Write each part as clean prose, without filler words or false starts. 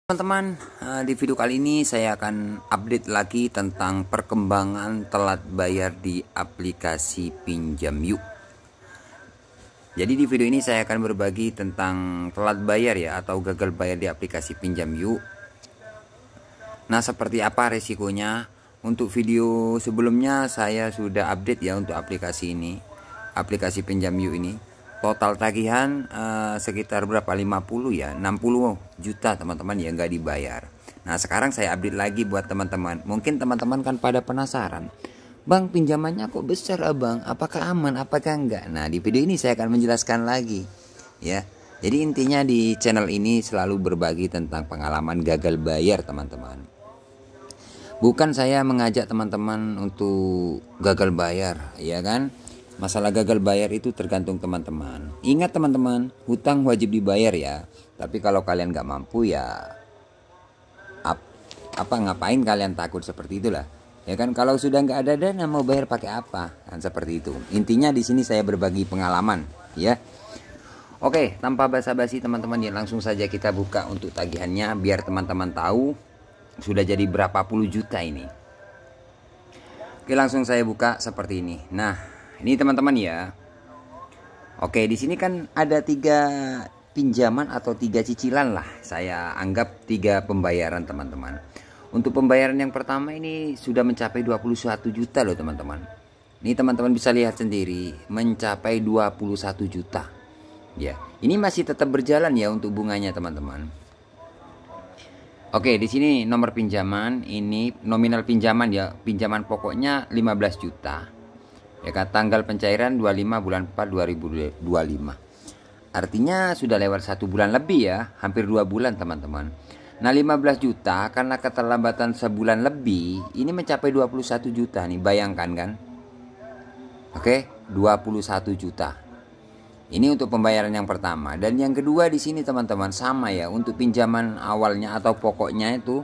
Teman-teman, di video kali ini saya akan update lagi tentang perkembangan telat bayar di aplikasi Pinjam Yuk. Jadi di video ini saya akan berbagi tentang telat bayar ya, atau gagal bayar di aplikasi Pinjam Yuk. Nah, seperti apa resikonya? Untuk video sebelumnya saya sudah update ya untuk aplikasi ini, aplikasi Pinjam Yuk ini. Total tagihan sekitar berapa, 50 ya, 60 juta teman-teman yang nggak dibayar. Nah, sekarang saya update lagi buat teman-teman. Mungkin teman-teman kan pada penasaran, Bang, pinjamannya kok besar abang, apakah aman, apakah enggak? Nah, di video ini saya akan menjelaskan lagi ya. Jadi intinya di channel ini selalu berbagi tentang pengalaman gagal bayar teman-teman. Bukan saya mengajak teman-teman untuk gagal bayar, ya kan? Masalah gagal bayar itu tergantung teman-teman. Ingat teman-teman, hutang wajib dibayar ya. Tapi kalau kalian nggak mampu ya, ngapain kalian takut seperti itulah. Ya kan, kalau sudah nggak ada dana mau bayar pakai apa? Kan seperti itu. Intinya di sini saya berbagi pengalaman, ya. Oke, tanpa basa-basi teman-teman ya, langsung saja kita buka untuk tagihannya biar teman-teman tahu sudah jadi berapa puluh juta ini. Oke, langsung saya buka seperti ini. Nah, ini teman-teman ya. Oke, di sini kan ada 3 pinjaman atau 3 cicilan lah. Saya anggap 3 pembayaran teman-teman. Untuk pembayaran yang pertama ini sudah mencapai 21 juta loh teman-teman. Ini teman-teman bisa lihat sendiri, mencapai 21 juta. Ya, ini masih tetap berjalan ya untuk bunganya teman-teman. Oke, di sini nomor pinjaman, ini nominal pinjaman ya, pinjaman pokoknya 15 juta. Ya kan, tanggal pencairan 25 bulan 4 2025. Artinya sudah lewat 1 bulan lebih ya, hampir 2 bulan teman-teman. Nah, 15 juta karena keterlambatan sebulan lebih, ini mencapai 21 juta nih, bayangkan kan. Oke, 21 juta. Ini untuk pembayaran yang pertama. Dan yang kedua di sini teman-teman sama ya, untuk pinjaman awalnya atau pokoknya itu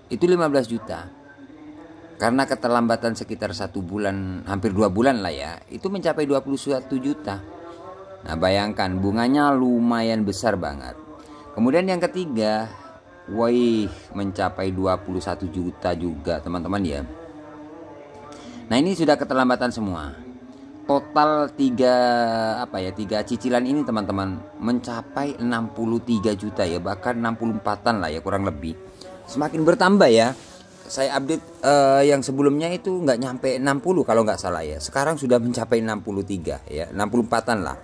15 juta. Karena keterlambatan sekitar 1 bulan, hampir 2 bulan lah ya, itu mencapai 21 juta. Nah, bayangkan bunganya lumayan besar banget. Kemudian yang ketiga, mencapai 21 juta juga teman-teman ya. Nah, ini sudah keterlambatan semua. Total 3 cicilan ini teman-teman mencapai 63 juta ya, bahkan 64-an lah ya kurang lebih. Semakin bertambah ya. Saya update yang sebelumnya itu nggak nyampe 60 kalau nggak salah ya. Sekarang sudah mencapai 63 ya, 64-an lah.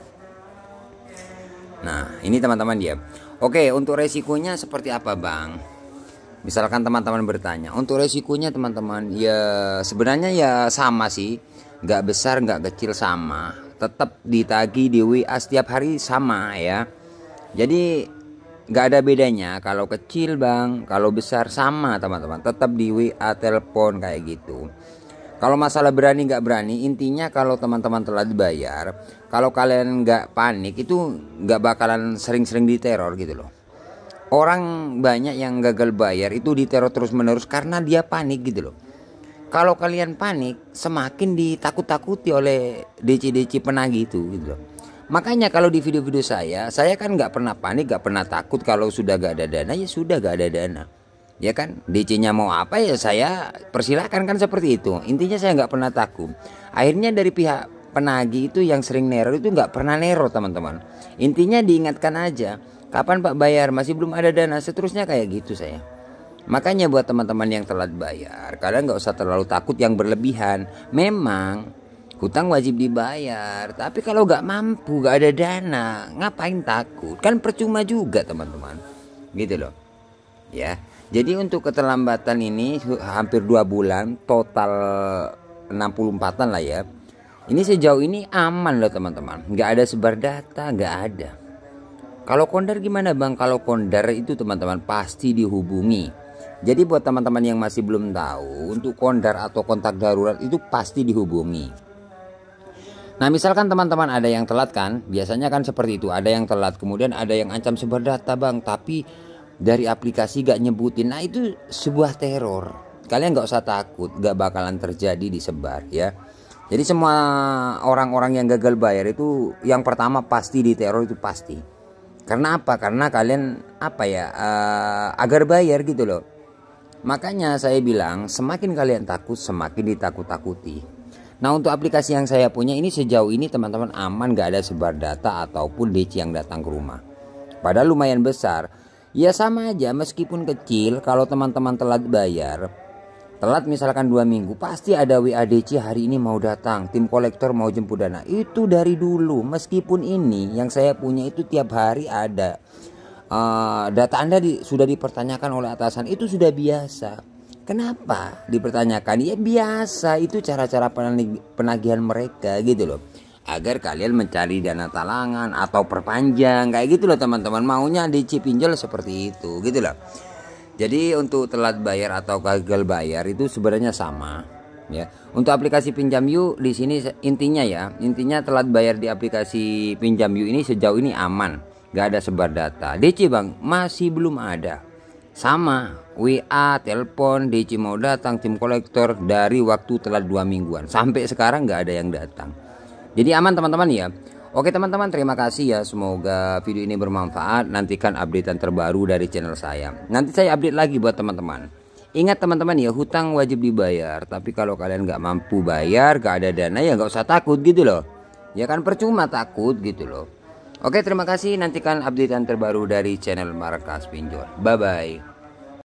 Nah, ini teman-teman ya. Oke, untuk resikonya seperti apa bang? Misalkan teman-teman bertanya, untuk resikonya teman-teman ya sebenarnya ya sama sih. Nggak besar nggak kecil sama. Tetap ditagih di WA setiap hari sama ya. Jadi nggak ada bedanya, kalau kecil bang, kalau besar sama teman-teman, tetap di WA, telepon kayak gitu. Kalau masalah berani nggak berani, intinya kalau teman-teman telat bayar, kalau kalian nggak panik itu nggak bakalan sering-sering diteror gitu loh. Orang banyak yang gagal bayar itu diteror terus menerus karena dia panik gitu loh. Kalau kalian panik, semakin ditakut-takuti oleh DC-DC penagih itu gitu loh. Makanya kalau di video-video saya kan nggak pernah panik, nggak pernah takut. Kalau sudah gak ada dana ya sudah gak ada dana, ya kan. DC-nya mau apa ya saya persilahkan kan, seperti itu. Intinya saya nggak pernah takut. Akhirnya dari pihak penagih itu yang sering neror itu nggak pernah neror teman-teman. Intinya diingatkan aja, kapan Pak bayar, masih belum ada dana, seterusnya kayak gitu saya. Makanya buat teman-teman yang telat bayar, kalian nggak usah terlalu takut yang berlebihan. Memang hutang wajib dibayar, tapi kalau nggak mampu, nggak ada dana, ngapain takut? Kan percuma juga teman-teman, gitu loh. Ya, jadi untuk keterlambatan ini hampir 2 bulan, total 64-an lah ya. Ini sejauh ini aman loh teman-teman, nggak ada sebar data, nggak ada. Kalau kondar gimana bang? Kalau kondar itu teman-teman pasti dihubungi. Jadi buat teman-teman yang masih belum tahu, untuk kondar atau kontak darurat itu pasti dihubungi. Nah, misalkan teman-teman ada yang telat kan, biasanya kan seperti itu, ada yang telat, kemudian ada yang ancam sebar data bang, tapi dari aplikasi gak nyebutin. Nah, itu sebuah teror. Kalian gak usah takut, gak bakalan terjadi disebar ya. Jadi semua orang-orang yang gagal bayar itu yang pertama pasti diteror, itu pasti. Karena apa? Karena kalian apa ya, agar bayar gitu loh. Makanya saya bilang semakin kalian takut semakin ditakut-takuti. Nah untuk aplikasi yang saya punya ini sejauh ini teman-teman aman, gak ada sebar data ataupun DC yang datang ke rumah. Padahal lumayan besar. Ya sama aja meskipun kecil, kalau teman-teman telat bayar, telat misalkan 2 minggu, pasti ada WA DC hari ini mau datang, tim kolektor mau jemput dana. Itu dari dulu. Meskipun ini yang saya punya itu tiap hari ada. Data Anda sudah dipertanyakan oleh atasan, itu sudah biasa. Kenapa dipertanyakan? Ya biasa, itu cara-cara penagihan mereka gitu loh. Agar kalian mencari dana talangan atau perpanjang kayak gitu loh teman-teman. Maunya DC pinjol seperti itu gitu loh. Jadi untuk telat bayar atau gagal bayar itu sebenarnya sama ya. Untuk aplikasi Pinjam Yuk di sini intinya telat bayar di aplikasi Pinjam Yuk ini sejauh ini aman, gak ada sebar data. DC Bang masih belum ada. Sama WA, telepon, DC mau datang, tim kolektor dari waktu telat 2 mingguan sampai sekarang gak ada yang datang. Jadi aman teman-teman ya. Oke teman-teman, terima kasih ya, semoga video ini bermanfaat. Nantikan updatean terbaru dari channel saya. Nanti saya update lagi buat teman-teman. Ingat teman-teman ya, hutang wajib dibayar. Tapi kalau kalian nggak mampu bayar, gak ada dana, ya nggak usah takut gitu loh. Ya kan percuma takut gitu loh. Oke terima kasih, nantikan updatean terbaru dari channel Markas Pinjol. Bye bye.